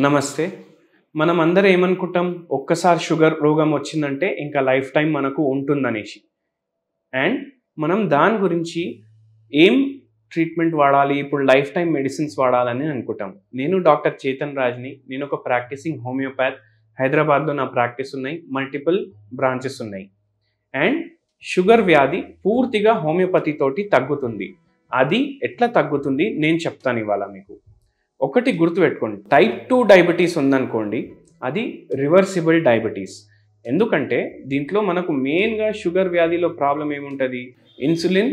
నమస్తే. మనమందరం ఏమనుకుంటాం, ఒక్కసారి షుగర్ రోగం వచ్చిందంటే ఇంకా లైఫ్ టైం మనకు ఉంటుందనేసి. అండ్ మనం దాని గురించి ఏం ట్రీట్మెంట్ వాడాలి, ఇప్పుడు లైఫ్ టైం మెడిసిన్స్ వాడాలని అనుకుంటాం. నేను డాక్టర్ చేతన్ రాజ్ని. నేను ఒక ప్రాక్టీసింగ్ హోమియోపాత్. హైదరాబాద్లో నా ప్రాక్టీస్ ఉన్నాయి, మల్టిపుల్ బ్రాంచెస్ ఉన్నాయి. అండ్ షుగర్ వ్యాధి పూర్తిగా హోమియోపతి తోటి తగ్గుతుంది. అది ఎట్లా తగ్గుతుంది నేను చెప్తాను ఇవాళ మీకు. ఒకటి గుర్తుపెట్టుకోండి, టైప్ 2 డయాబెటీస్ ఉందనుకోండి, అది రివర్సిబుల్ డయాబెటీస్. ఎందుకంటే దీంట్లో మనకు మెయిన్గా షుగర్ వ్యాధిలో ప్రాబ్లం ఏముంటుంది, ఇన్సులిన్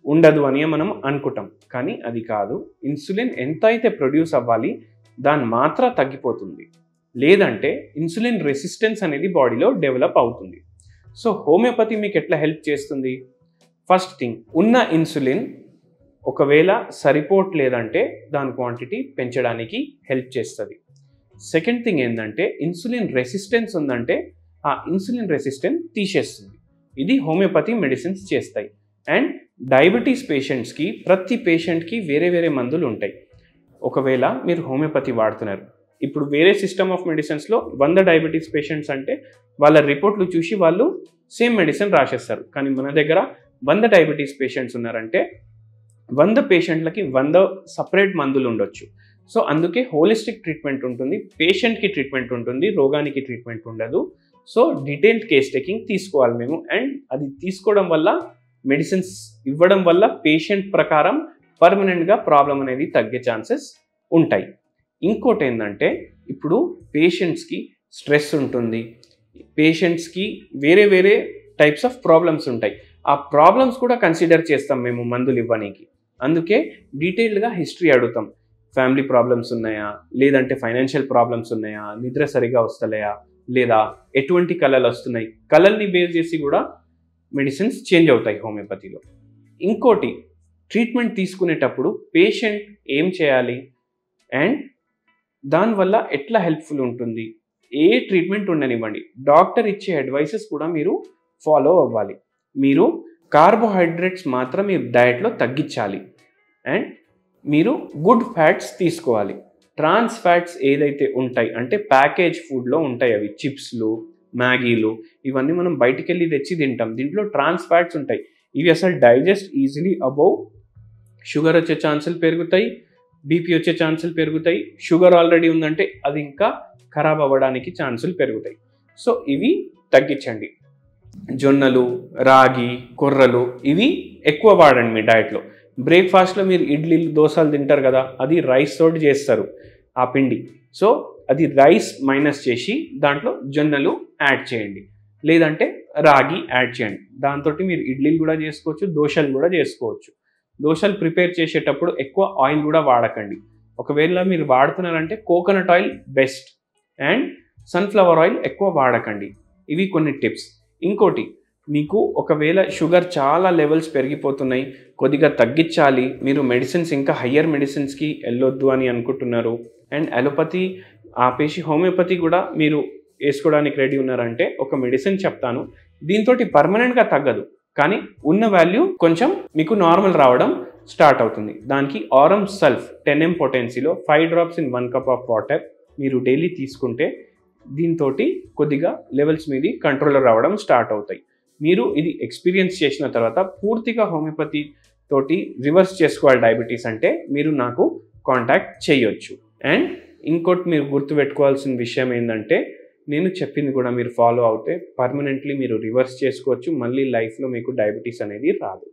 ఉండదు అని మనం అనుకుంటాం. కానీ అది కాదు. ఇన్సులిన్ ఎంత అయితే ప్రొడ్యూస్ అవ్వాలి దాని మాత్ర తగ్గిపోతుంది, లేదంటే ఇన్సులిన్ రెసిస్టెన్స్ అనేది బాడీలో డెవలప్ అవుతుంది. సో హోమియోపతి మీకు ఎట్లా హెల్ప్ చేస్తుంది? ఫస్ట్ థింగ్, ఉన్న ఇన్సులిన్ ఒకవేళ సరిపోవట్లేదంటే దాని క్వాంటిటీ పెంచడానికి హెల్ప్ చేస్తుంది. సెకండ్ థింగ్ ఏంటంటే, ఇన్సులిన్ రెసిస్టెన్స్ ఉందంటే ఆ ఇన్సులిన్ రెసిస్టెన్స్ తీసేస్తుంది. ఇది హోమియోపతి మెడిసిన్స్ చేస్తాయి. అండ్ డయాబెటీస్ పేషెంట్స్కి, ప్రతి పేషెంట్కి వేరే వేరే మందులు ఉంటాయి. ఒకవేళ మీరు హోమియోపతి వాడుతున్నారు, ఇప్పుడు వేరే సిస్టమ్ ఆఫ్ మెడిసిన్స్లో 100 డయాబెటీస్ పేషెంట్స్ అంటే వాళ్ళ రిపోర్ట్లు చూసి వాళ్ళు సేమ్ మెడిసిన్ రాసేస్తారు. కానీ మన దగ్గర 100 డయాబెటీస్ పేషెంట్స్ ఉన్నారంటే 100 పేషెంట్లకి 100 సపరేట్ మందులు ఉండొచ్చు. సో అందుకే హోలిస్టిక్ ట్రీట్మెంట్ ఉంటుంది, పేషెంట్కి ట్రీట్మెంట్ ఉంటుంది, రోగానికి ట్రీట్మెంట్ ఉండదు. సో డీటెయిల్డ్ కేస్ టేకింగ్ తీసుకోవాలి మేము. అండ్ అది తీసుకోవడం వల్ల, మెడిసిన్స్ ఇవ్వడం వల్ల పేషెంట్ ప్రకారం పర్మనెంట్గా ప్రాబ్లం అనేది తగ్గే ఛాన్సెస్ ఉంటాయి. ఇంకోటి ఏంటంటే, ఇప్పుడు పేషెంట్స్కి స్ట్రెస్ ఉంటుంది, పేషెంట్స్కి వేరే వేరే టైప్స్ ఆఫ్ ప్రాబ్లమ్స్ ఉంటాయి. ఆ ప్రాబ్లమ్స్ కూడా కన్సిడర్ చేస్తాం మేము మందులు ఇవ్వడానికి. అందుకే డీటెయిల్డ్గా హిస్టరీ అడుగుతాం. ఫ్యామిలీ ప్రాబ్లమ్స్ ఉన్నాయా, లేదంటే ఫైనాన్షియల్ ప్రాబ్లమ్స్ ఉన్నాయా, నిద్ర సరిగా వస్తలేయా, లేదా ఎటువంటి కళలు వస్తున్నాయి, కళల్ని బేస్ చేసి కూడా మెడిసిన్స్ చేంజ్ అవుతాయి హోమియోపతిలో. ఇంకోటి, ట్రీట్మెంట్ తీసుకునేటప్పుడు పేషెంట్ ఏం చేయాలి అండ్ దానివల్ల ఎట్లా హెల్ప్ఫుల్ ఉంటుంది, ఏ ట్రీట్మెంట్ ఉండనివ్వండి, డాక్టర్ ఇచ్చే అడ్వైసెస్ కూడా మీరు ఫాలో అవ్వాలి. మీరు కార్బోహైడ్రేట్స్ మాత్రం మీ డయట్లో తగ్గించాలి. అండ్ మీరు గుడ్ ఫ్యాట్స్ తీసుకోవాలి. ట్రాన్స్ ఫ్యాట్స్ ఏదైతే ఉంటాయి అంటే ప్యాకేజ్ ఫుడ్లో ఉంటాయి, అవి చిప్స్లు, మ్యాగీలు, ఇవన్నీ మనం బయటికి వెళ్ళి తెచ్చి తింటాం. దీంట్లో ట్రాన్స్ ఫ్యాట్స్ ఉంటాయి. ఇవి అసలు డైజెస్ట్ ఈజీలీ అబౌవ్, షుగర్ వచ్చే ఛాన్సులు పెరుగుతాయి, బీపీ వచ్చే ఛాన్సులు పెరుగుతాయి. షుగర్ ఆల్రెడీ ఉందంటే అది ఇంకా ఖరాబ్ అవ్వడానికి ఛాన్సులు పెరుగుతాయి. సో ఇవి తగ్గించండి. జొన్నలు, రాగి, కొర్రలు ఇవి ఎక్కువ వాడండి మీ డయట్లో. బ్రేక్ఫాస్ట్లో మీరు ఇడ్లీలు, దోశలు తింటారు కదా, అది రైస్ తోటి చేస్తారు ఆ పిండి. సో అది రైస్ మైనస్ చేసి దాంట్లో జొన్నలు యాడ్ చేయండి, లేదంటే రాగి యాడ్ చేయండి. దాంతో మీరు ఇడ్లీలు కూడా చేసుకోవచ్చు, దోశలు కూడా చేసుకోవచ్చు. దోశలు ప్రిపేర్ చేసేటప్పుడు ఎక్కువ ఆయిల్ కూడా వాడకండి. ఒకవేళ మీరు వాడుతున్నారంటే coconut oil best, and sunflower oil ఎక్కువ వాడకండి. ఇవి కొన్ని టిప్స్. ఇంకోటి, మీకు ఒకవేళ షుగర్ చాలా లెవెల్స్ పెరిగిపోతున్నాయి, కొద్దిగా తగ్గించాలి, మీరు మెడిసిన్స్ ఇంకా హయ్యర్ మెడిసిన్స్కి వెళ్ళొద్దు అని అనుకుంటున్నారు, అండ్ అలోపతి ఆపేసి హోమియోపతి కూడా మీరు వేసుకోవడానికి రెడీ ఉన్నారంటే ఒక మెడిసిన్ చెప్తాను. దీంతో పర్మనెంట్గా తగ్గదు, కానీ ఉన్న వాల్యూ కొంచెం మీకు నార్మల్ రావడం స్టార్ట్ అవుతుంది. దానికి ఆరం సల్ఫ్ 10 mg పొటెన్సీలో 5 drops in 1 cup of water మీరు డైలీ తీసుకుంటే దీంతో కొద్దిగా లెవెల్స్ మీది కంట్రోలర్ రావడం స్టార్ట్ అవుతాయి. మీరు ఇది ఎక్స్పీరియన్స్ చేసిన తర్వాత పూర్తిగా హోమియోపతి తోటి రివర్స్ చేసుకోవాలి డయాబెటీస్ అంటే మీరు నాకు కాంటాక్ట్ చేయొచ్చు. అండ్ ఇంకోటి మీరు గుర్తుపెట్టుకోవాల్సిన విషయం ఏంటంటే, నేను చెప్పింది కూడా మీరు ఫాలో అవుతే పర్మనెంట్లీ మీరు రివర్స్ చేసుకోవచ్చు. మళ్ళీ లైఫ్లో మీకు డయాబెటీస్ అనేది రాదు.